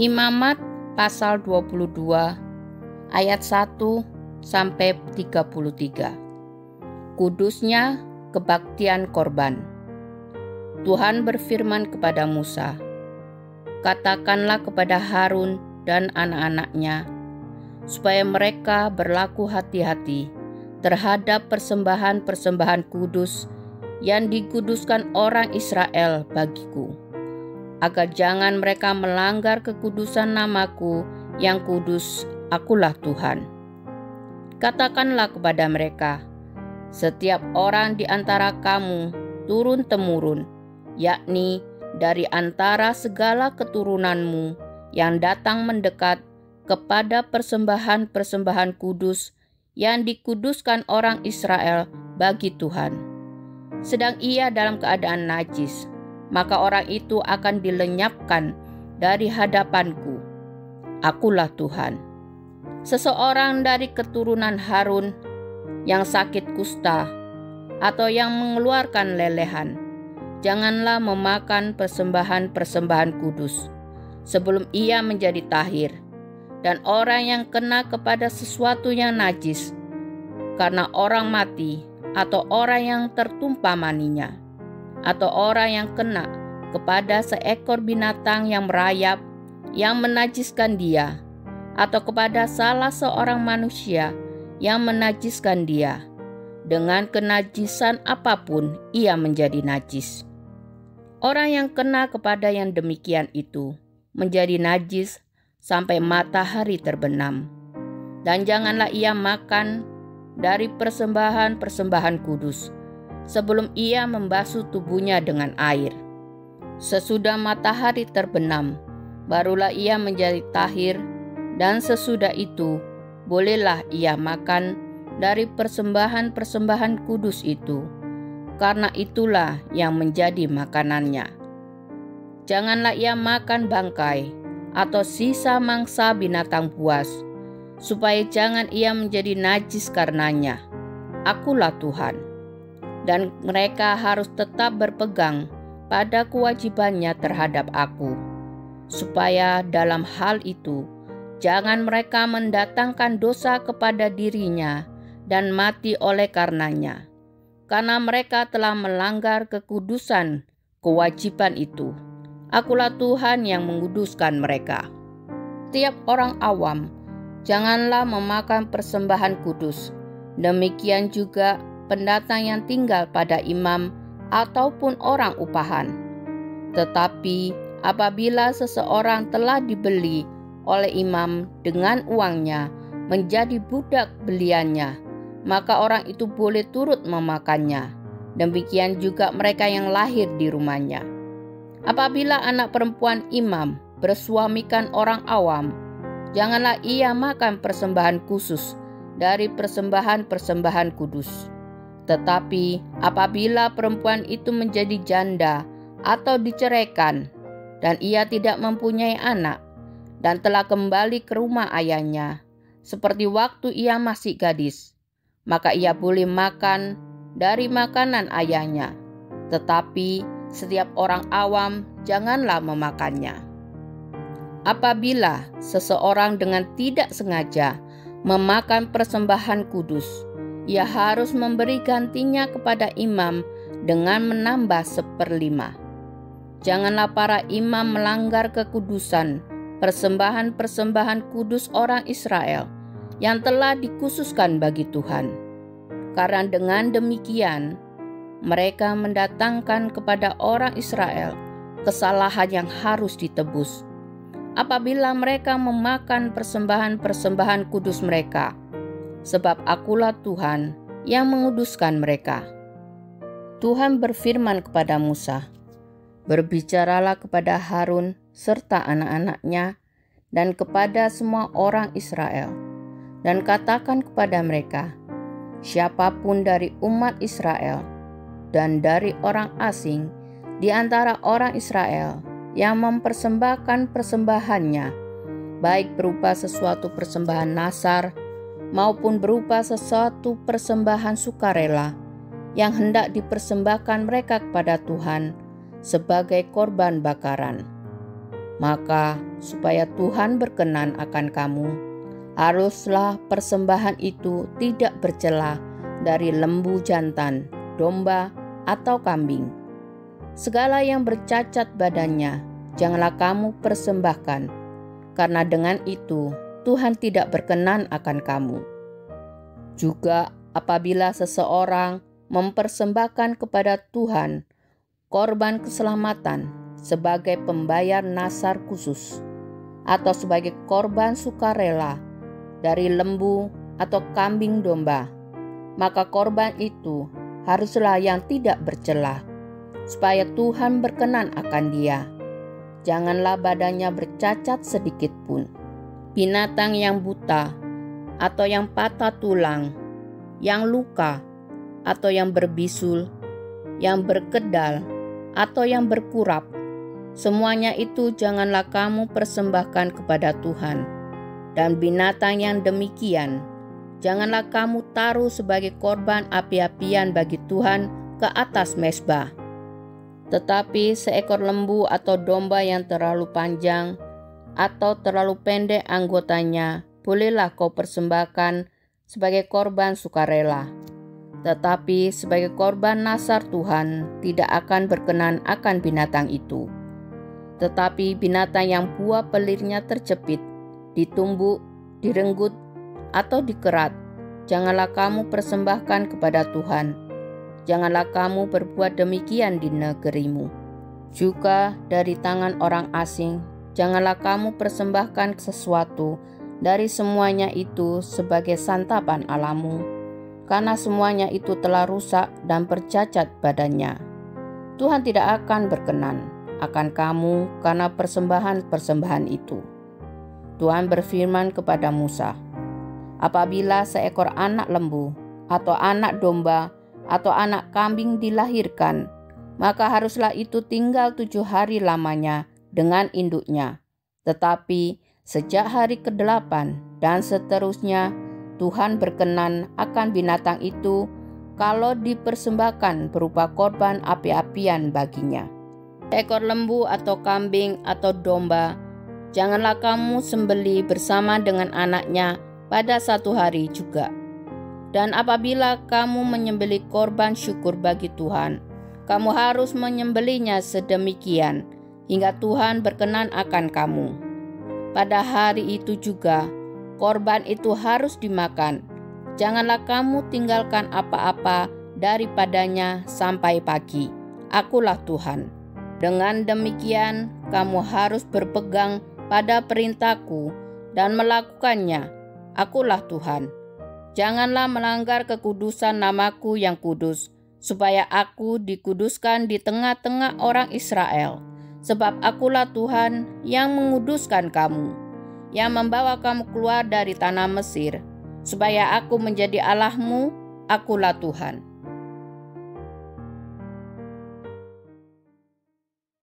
Imamat pasal 22 ayat 1 sampai 33. Kudusnya kebaktian korban. Tuhan berfirman kepada Musa, "Katakanlah kepada Harun dan anak-anaknya, supaya mereka berlaku hati-hati terhadap persembahan-persembahan kudus yang dikuduskan orang Israel bagiku, agar jangan mereka melanggar kekudusan namaku yang kudus. Akulah Tuhan. Katakanlah kepada mereka, setiap orang di antara kamu turun-temurun, yakni dari antara segala keturunanmu yang datang mendekat kepada persembahan-persembahan kudus yang dikuduskan orang Israel bagi Tuhan, sedang ia dalam keadaan najis, maka orang itu akan dilenyapkan dari hadapanku. Akulah Tuhan. Seseorang dari keturunan Harun yang sakit kusta atau yang mengeluarkan lelehan, janganlah memakan persembahan-persembahan kudus sebelum ia menjadi tahir. Dan orang yang kena kepada sesuatu yang najis, karena orang mati atau orang yang tertumpah maninya, atau orang yang kena kepada seekor binatang yang merayap yang menajiskan dia, atau kepada salah seorang manusia yang menajiskan dia, dengan kenajisan apapun ia menjadi najis. Orang yang kena kepada yang demikian itu menjadi najis sampai matahari terbenam, dan janganlah ia makan dari persembahan-persembahan kudus sebelum ia membasuh tubuhnya dengan air. Sesudah matahari terbenam, barulah ia menjadi tahir, dan sesudah itu bolehlah ia makan dari persembahan-persembahan kudus itu, karena itulah yang menjadi makanannya. Janganlah ia makan bangkai atau sisa mangsa binatang buas, supaya jangan ia menjadi najis karenanya. Akulah Tuhan. Dan mereka harus tetap berpegang pada kewajibannya terhadap aku, supaya dalam hal itu jangan mereka mendatangkan dosa kepada dirinya dan mati oleh karenanya, karena mereka telah melanggar kekudusan kewajiban itu. Akulah Tuhan yang menguduskan mereka. Tiap orang awam janganlah memakan persembahan kudus. Demikian juga pendatang yang tinggal pada imam ataupun orang upahan. Tetapi apabila seseorang telah dibeli oleh imam dengan uangnya menjadi budak beliannya, maka orang itu boleh turut memakannya. Demikian juga mereka yang lahir di rumahnya. Apabila anak perempuan imam bersuamikan orang awam, janganlah ia makan persembahan khusus dari persembahan-persembahan kudus. Tetapi apabila perempuan itu menjadi janda atau diceraikan, dan ia tidak mempunyai anak, dan telah kembali ke rumah ayahnya, seperti waktu ia masih gadis, maka ia boleh makan dari makanan ayahnya. Tetapi setiap orang awam janganlah memakannya. Apabila seseorang dengan tidak sengaja memakan persembahan kudus, ia harus memberi gantinya kepada imam dengan menambah 1/5. Janganlah para imam melanggar kekudusan persembahan-persembahan kudus orang Israel yang telah dikhususkan bagi Tuhan, karena dengan demikian mereka mendatangkan kepada orang Israel kesalahan yang harus ditebus. Apabila mereka memakan persembahan-persembahan kudus mereka, sebab akulah Tuhan yang menguduskan mereka. Tuhan berfirman kepada Musa, "Berbicaralah kepada Harun serta anak-anaknya dan kepada semua orang Israel, dan katakan kepada mereka, siapapun dari umat Israel dan dari orang asing di antara orang Israel yang mempersembahkan persembahannya, baik berupa sesuatu persembahan nasar maupun berupa sesuatu persembahan sukarela yang hendak dipersembahkan mereka kepada Tuhan sebagai korban bakaran, Maka supaya Tuhan berkenan akan kamu, haruslah persembahan itu tidak bercela dari lembu jantan, domba, atau kambing. Segala yang bercacat badannya janganlah kamu persembahkan, karena dengan itu Tuhan tidak berkenan akan kamu. Juga apabila seseorang mempersembahkan kepada Tuhan korban keselamatan sebagai pembayar nazar khusus, atau sebagai korban sukarela dari lembu atau kambing domba, maka korban itu haruslah yang tidak bercela, supaya Tuhan berkenan akan dia. Janganlah badannya bercacat sedikit pun. Binatang yang buta, atau yang patah tulang, yang luka, atau yang berbisul, yang berkedal, atau yang berkurap, semuanya itu janganlah kamu persembahkan kepada Tuhan. Dan binatang yang demikian janganlah kamu taruh sebagai korban api-apian bagi Tuhan ke atas mezbah. Tetapi seekor lembu atau domba yang terlalu panjang atau terlalu pendek anggotanya bolehlah kau persembahkan sebagai korban sukarela. Tetapi sebagai korban nazar Tuhan tidak akan berkenan akan binatang itu. Tetapi binatang yang buah pelirnya terjepit, ditumbuk, direnggut, atau dikerat, janganlah kamu persembahkan kepada Tuhan. Janganlah kamu berbuat demikian di negerimu. Juga dari tangan orang asing, janganlah kamu persembahkan sesuatu dari semuanya itu sebagai santapan Allahmu, karena semuanya itu telah rusak dan bercacat badannya. Tuhan tidak akan berkenan akan kamu karena persembahan-persembahan itu. Tuhan berfirman kepada Musa, apabila seekor anak lembu atau anak domba atau anak kambing dilahirkan, maka haruslah itu tinggal 7 hari lamanya dengan induknya. Tetapi sejak hari ke-8 dan seterusnya, Tuhan berkenan akan binatang itu kalau dipersembahkan berupa korban api-apian baginya. Seekor lembu atau kambing atau domba janganlah kamu sembelih bersama dengan anaknya pada 1 hari juga. Dan apabila kamu menyembelih korban syukur bagi Tuhan, kamu harus menyembelihnya sedemikian hingga Tuhan berkenan akan kamu. Pada hari itu juga, korban itu harus dimakan. Janganlah kamu tinggalkan apa-apa daripadanya sampai pagi. Akulah Tuhan. Dengan demikian, kamu harus berpegang pada perintahku dan melakukannya. Akulah Tuhan. Janganlah melanggar kekudusan namaku yang kudus, supaya aku dikuduskan di tengah-tengah orang Israel. Sebab akulah Tuhan yang menguduskan kamu, yang membawa kamu keluar dari tanah Mesir, supaya aku menjadi Allahmu. Akulah Tuhan.